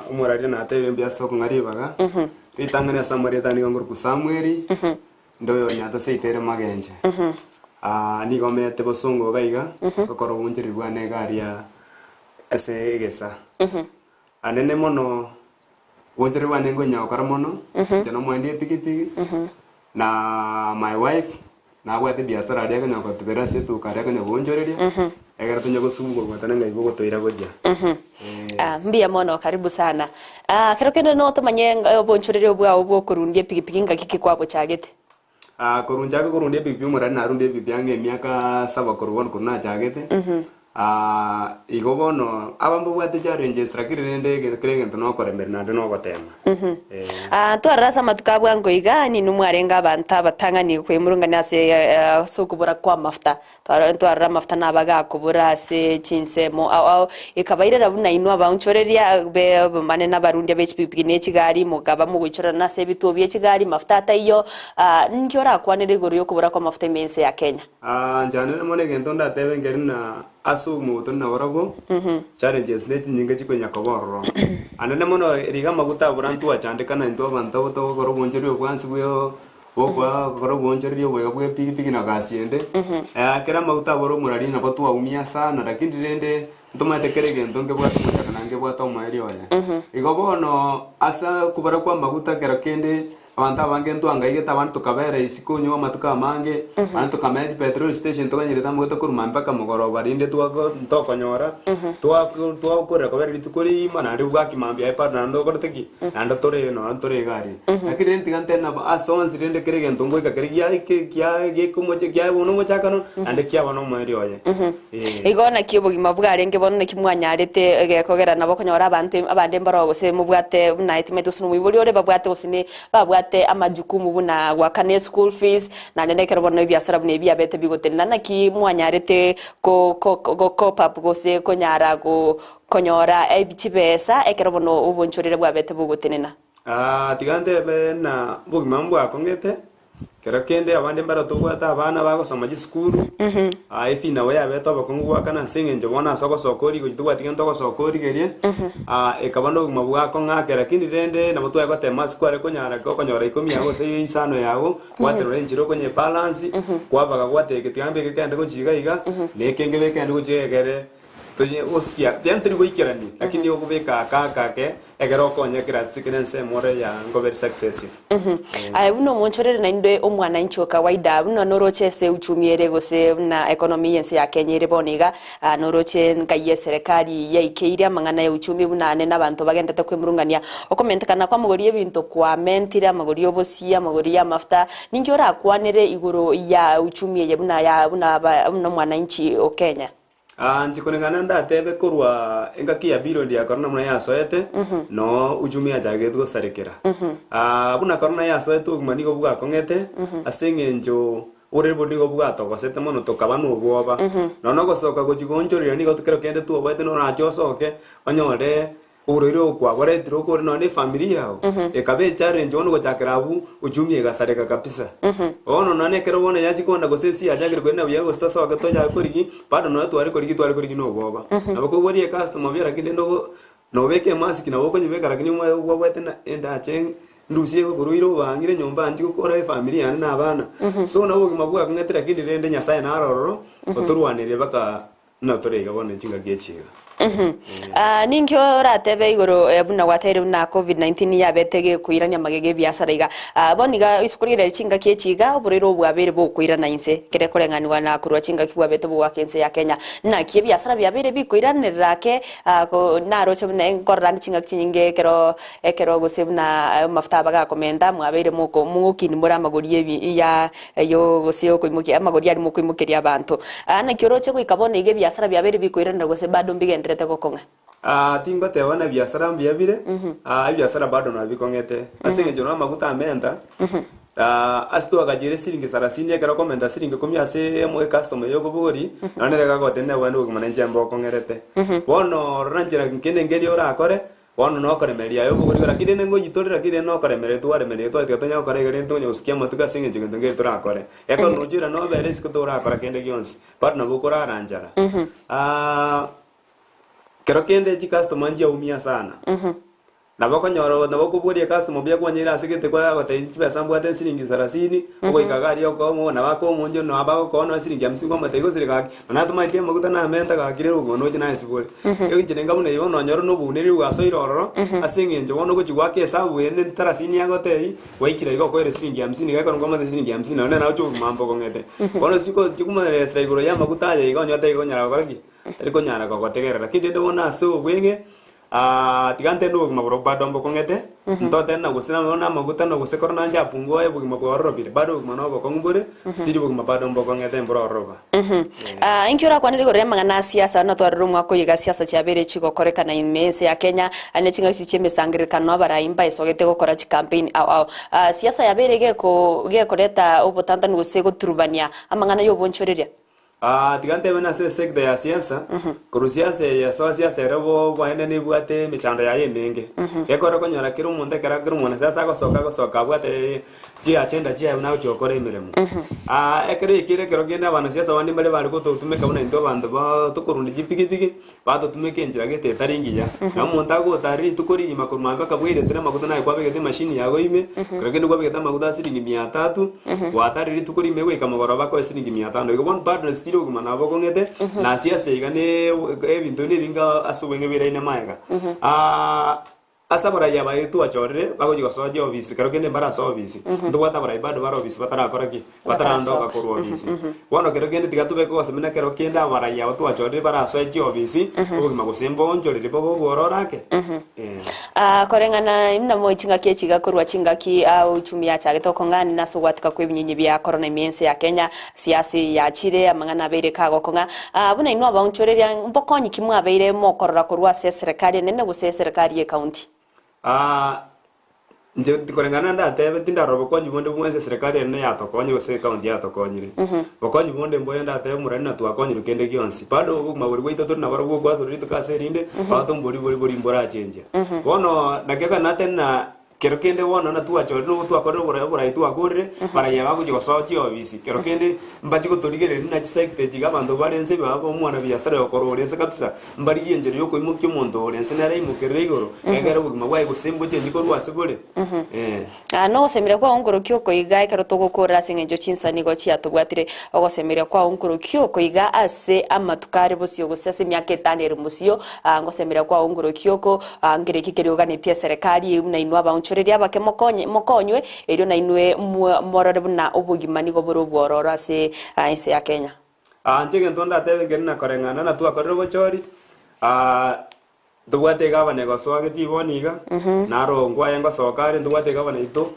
[SPEAKER 4] umurari na tebe mbiasa kungaribaga bitangana samari tani ngor kusamweri ndoyo nyata seitere magenje ni gomete bosongo gaiga kokoro bunjiri bwane garia ese egesa anene mono bunjiri bwane ngonya okaramono jano mwendie pikipiki na my wife na gwate biashara ari akanya kwatubera se tukari akanya bonjoreria egera tunye gusumu gutana ngai gutoira goja
[SPEAKER 1] mbia mono karibu sana kero kende no tumanye bonjoreria bwa obwo kurundie pikipiki ngakiki kwabo chagete
[SPEAKER 4] kurunjaga kurundie pikipiki murari na rundie pikipiki ange miaka 7 kurubona kuruna chagete igobono abambo bwate challenges rakire nende kirege no koremera nande no gotema
[SPEAKER 1] twarasa matukabwa ngoiga ni numwarenga banta batangani kwemurungana ase sokubura kwa mafuta twarara mafuta nabaga kubura ase chinsemo au ikabairera buna inu abanchoreria be mane nabarundi abechipipi n'ekigari mugaba mu guchora na se bitobye ekigari mafuta atayo ndyora kwanere goro yo kubura kwa mafuta mense ya Kenya
[SPEAKER 4] njane mone gento ndatebe ngerina asu muto na warago challenges leti nyinga chikonya koboro anene mono riga maguta burantu achandekana into banta uto goro bonjeri obwansi bwo bokwa goro bonjeri bwo bwo pikipiki na gasiende kera maguta boro murari na batu aumia sana lakini rende ntomate kerege ndonge bwa tumutaka nange bwa tomaeri oya igobono asa kubara kwa maguta kera kende abanta bange ntwangaigeta abantu kabere isikonyo matuka mange abantu kameji petrol station tokanyireta mugoto kuruma mpaka mugoro barinde twako ntokonyora twakora kabere bitukuri mana ari bwaki mambia ipa nando koroteki nando tore no tore gari akire ntigante na asons rende kerege ntongo ikakeregia kya gekomoje kya bono mochakano ande kya bono mweri oye
[SPEAKER 1] igona kibugima bwarenge bono nekimwanyarete gekogera nabo konyora abantu abande mbaro gose mubwate night metus muburi ore babwate gosine babwate amajukumu buna wakane school fees na nendekero bono biasara bune biabete bigotena naki mwanyarete ko pap gose konyara go konyora ebichibesa ekero bono ubonchorere bwabete bugotenena
[SPEAKER 4] tigande be na bugima mbwa kongete kera kende abande mbara tubwata abana bagosoma ji school ifi na we abeto bakongwa kana singe njobona soko sokori go tubwati ngento sokori gerie ekabano mabwa konga kera kindi rende na mutu yagote maskware konyara ko konyora ikomi yago se isano yago kwatero njiro konye balance kwabaga kwate kitiambe kende ko chiga iga lekenge bekende ko chigere toje oskia then tiri goikirani lakini okubeka kake egero konye kira sikinense more ya ngo very successive
[SPEAKER 1] ai uno monchorere na inde omwana incho kawaida uno norochese uchumi ere gose na economy yense ya Kenya ire boniga noroche nkaye serikali yaikeira mangana ya uchumi bunane nabantu bagendete kwemurungania okomentekana kwa mugori ebintu kwa mentira magori obosia magori ya mafuta ningiora kwanere iguru ya uchumi ye buna mwana inchi o Kenya.
[SPEAKER 4] Njikonengana ndatebe kurwa engaki ya biro ndia korona muna ya soete no uchumi ajagete gosarekera buna korona ya soete ugumani go buga kongete asengenjo urebo ndigo buga togosete mono tokabanu obwoba no gosoka gojigonjorira nigo tukero kende tu obwete no rajosoke onyore uriro kwa gore troko no ne familia yao ekabe challenge ono gochakirabu uchumi egasareka kabisa ono nane kero bona yajikonda gosesi ajagire kwenda buya gostasa wakatoja korigi bado no twari korigi no boba abako bori customer bira kinde no beke mask na boko nyibeka lakini mwe wabwete na enda cheng ndusie goruiro bangire nyomba anji gukora familia na abana so nabo gimabuga kungetera kindi rende nyasaye na aroro oturwanire baka no torega bona chinga gechiga
[SPEAKER 1] ninkyo ratebe igoro buna watere na covid-19 yabetege kuirania magege biasara iga boniga isukurire chinga kiechiga oburiro bwabere bo kuirana inse kere korenganwa na kurwa chinga kibwabete bo wakense ya Kenya na kie biasara byabere bikuiranira ke na roche na enkorran chinga chinyinge kero gosebna mafuta baga komenda mwabere moko mukini mura magori ebi ya yo goseo koimuki amagori ari moko imukeria abantu na kyoroche kuikabone ige biasara byabere bikuiranira gose bado mbige Ndizi Gokong'A.
[SPEAKER 4] Tingo tewana biasara mbiyabire. Biasara bado na bikongete. Asinge jona maguta amenda. Astu agajire siringi 30 ekero komenda siringi 10 ase mwe customer yo gobori. Nanere ga gotene wanu gumane mbo kongerete. Bono ranjira nkende ngeri ora akore. Bono no koremeria yo gobori gara kide ngo yitorira kide no koremere tu aremere tu atonya kore gere ntonyo usikia matuka singe jigendo ngeri tora akore. Eko nujira no bere sikutora akora kende gionsi. Bado na bukora aranjara. Kero kende ji customer njia umia sana. Na bako nyoro na bako bodi customer bya kwa nyira asigete kwa gote nchiba sambu ate siringi 30 uko ikagari yo ko na bako munjo no abako ko no siringi 50 kwa matego sirika na tuma ite maguta na menta ga kire rugo no jina isibole. Yo njine ngamu ne yo no nyoro no buneri uga so iroro asinge njo wono kuchigwa ke sabu ene 30 ya gote wa ikira iko ko siringi 50 ga ko ngoma siringi 50 na na ucho mambo kongete. Wono siko jikuma re sira igoro ya maguta ya iko nyote iko nyara goragi. Eriko nyara ko gotegera kinde ndo wona so bwenge tigante ndo bugima bado mbo kongete ntote na gusina na maguta no gusekora na nja pungo e bugima ko robire bado bugima no boko ngumbure stiri bugima bado mbo kongete mbro roba
[SPEAKER 1] inkyora kwanire gore mangana siasa na twariro mwako yiga siasa cyabere chiko korekana imense ya Kenya ane chinga sicheme sangirikano abara imba isogete gukora chi campaign au siasa yabere ge koreta obotanta ngusego turubania amangana yo bonchoreria
[SPEAKER 4] tigante bena se sekta ya siasa kurusiasa ya siasa rebo bwaende ni bwate michando ya yemenge ekora konyora kiru munde kera kiru mona sasa gosoka bwate ji agenda ji na uchokore imiremo ekere kire kero genda bana siasa wandi mbale bari ko tumeka bana into bandu ba tukurundi jipigipigi bato tumeke njira gete taringiya na munta go tari tukuri imakuruma baka bwire tena makuta na kwa bege machine yago ime kero gende kwa bege makuta siringi 300 watari tukuri mewe kama baraba ko siringi 500 iko bon partner stilo kumana boko ngete na siasa igane ebintu ni binga asubenge bira ina maega asabara yaba yetu achorere bago jigosoje office kero kende bara so office ndo watabara ibado bara office batara koraki batara ndoka ko office wono kero kende tigatube ko semina kero kenda bara ya watu achorere bara so office ubugima gusembo njorere bobo bororake
[SPEAKER 1] korengana imna mo chinga kechiga korwa chinga ki uchumi ya chage tokongani naso watika kwebinyinyi bya corona miense ya Kenya siasa ya chire amangana bere ka Gokong'A buna ino abanchoreria mbokonyi kimwa beire mo korora korwa serikali nene guse serikali ye county
[SPEAKER 4] nje tikorengana ndatebe tindarobo konyi bonde bwense serikali ene yatokonyi gose county yatokonyire bokonyi bonde mboye ndatebe murani na twakonyire kende kionsi bado maburi gweito na baro gwazo rito kaserinde bato mbori mbora chenja wono nakeka natena kero kende wona na tuwa chori no tuwa koro bora tuwa kore para yaba kujo sochi obisi kero kende mbaji ko torigere na chisekte jiga bando barenze babo mwana biasara okoro orense kabisa mbari yenjere yoko imukyo mondo orense nare imukere igoro egera bugima bwaye gusembo chenji ko rwase bore
[SPEAKER 1] no semira kwa ongoro kyoko iga kero togokora singenjo chinsani go chia tubwatire ogosemira kwa ongoro kyoko iga ase amatukare bosio gusese myaka 5 musio ngosemira kwa ongoro kyoko ngire kikero ganitie serikali na inwa baunchoreria bake mokonywe erio na inwe morore buna obugima nigo boro bwororo ase ase ya Kenya
[SPEAKER 4] njege ntonda tebe ngerina korengana na tuwa korero bochori ndugwate gabane gosoage tiboniga naro ngwaye ngosokare ndugwate gabane ito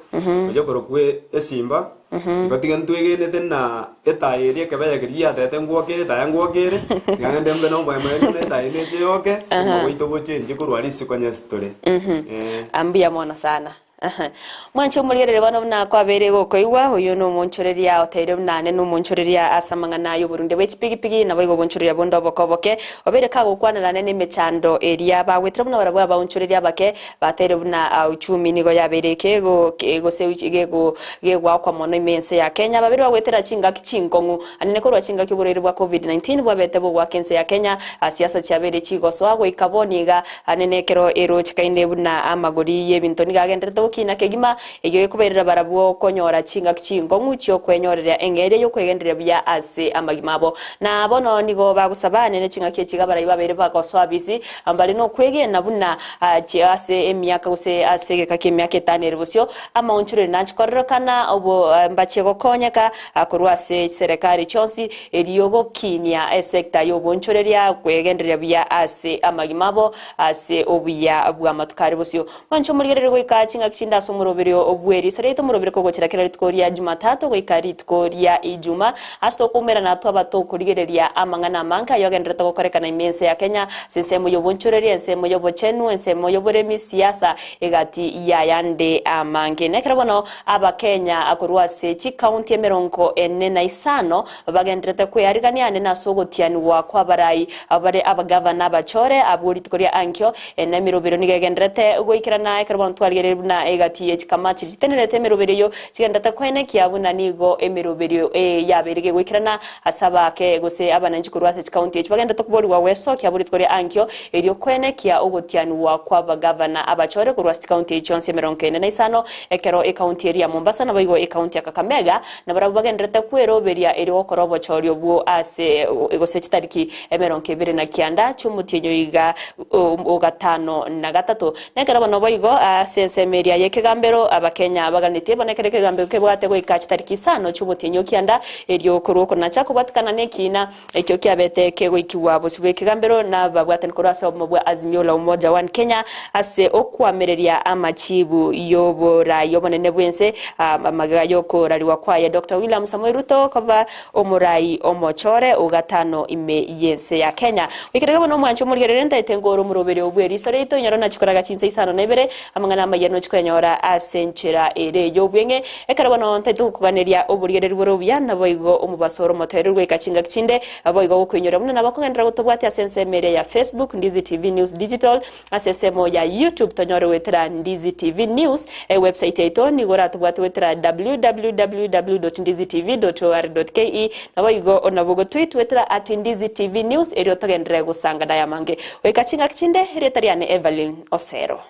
[SPEAKER 4] ojo korokwe esimba ngotiga ntwegenete na etayerie kebaya kiria tete ngwokere taya ngwokere ngande mbe no mbaye mwe etayerie cheyoke ngoito bochenje kurwalisi kwanya story
[SPEAKER 1] ambia mwana sana mwancho mulirere bano na kwabere gokoiwa uyu no monchoreria oteire nane no monchoreria asamangana yo Burundi wechipigipigi na boigo bonchoreria bondo bokoboke obere kago kwanana nene mechando eria bagwetira buna barabwa bonchoreria bake bateire buna uchumi nigo yabereke go seuchige go gegwa kwa mono imense ya Kenya babere bagwetira chinga kichinkongu anene korwa chinga kiburere bwa COVID-19 bwabete bwa kense ya Kenya asiasa cyabere chigoswa go ikaboniga anene kero ero chikaine buna amagori yebintoni gagendere kina kegima egiye kuberera barabwo konyora chinga kichingo ngucyo kwenyorera engere yo kwegendera bya ase amagimabo na bono nigo bagusabane ne chinga kiye barayi babere bakoswabisi ambali no kwegena buna ase emyaka use ase kake myaka 5 rubusyo ama onchire nanchikorokana obo mbache gokonyeka akorwase serikali chonsi eriyogo kinya sector yo bonchoreria kwegendera bya ase amagimabo ase obuya bwa matukari busyo mancho muligerero goika chinga chinda somurobero obweri soreto murobero ko gokira kira ritkoria Jumatatu goikari ritkoria Ijuma asto kumera na twa bato kurigereria amangana manka yogendera to korekana imense ya Kenya sensemo yo bonchoreria ensemo yo bochenu ensemo yo boremi siasa egati ya yande amange nekera bono aba Kenya akorwase chi county emeronko enena isano bagendera ko yarigania na sogotiani wa kwa barayi abare abagavana bachore aburi tkoria ankyo enemirobero nigegenderete goikira na ekera bono twalgerera na egati ekamachi kitenerete merobereyo kigenda takwene kyabuna nigo emerobereyo yaberege gwikirana asaba ke gose abananji kurwase county ekibagenda tokubori wa weso kyaburi twore ankyo eriyo kwene kya ogotiani wa kwa bagavana abachore kurwase county chonse meronkene na isano ekero county area Mombasa na bayigo county ya Kakamega na barabu bagenda takweroberia eriyo korobo choryo bwo ase gose kitariki emeronke bere na kyanda cyumutinyo yiga ogatano na gatatu nekera bano bayigo sensemeria yekegambero abakenya baganite bonekere kegambero kebwate goikachi tariki sano cyumutinyo kyanda eriyo koroko na chakubatikana nekina ekyo kyabete kegoikiwa bosubwe kegambero na babwate nkorasa mobwa azimio la umoja wa Kenya ase okwamereria amachibu yobora yobonene bwense amagayo ko raliwa kwaye Dr. William Samoei Ruto kaba omurai omochore ugatano ime yense ya Kenya wikirega bono mwancho murigerere ntayitengoro murobere obweri soreito nyaro na chikoraga chinse isano nebere amangana mayano chikwenyora asenchera ere yobwenge ekara bono ntaitu kuganeria oburigerere borobya naboigo omubasoro motererwe kachinga kchinde aboigo kwenyora muna nabakongendera gutobwate asense mere ya Facebook Ndizi TV News Digital asesemo ya YouTube tonyore wetera Ndizi TV News website yaito ni gora tobwate wetera www.ndizitv.or.ke naboigo onabogo tweet wetera @Ndizi TV News eri otogendere gusanga dayamange wekachinga kchinde retariane Evelyn Osero.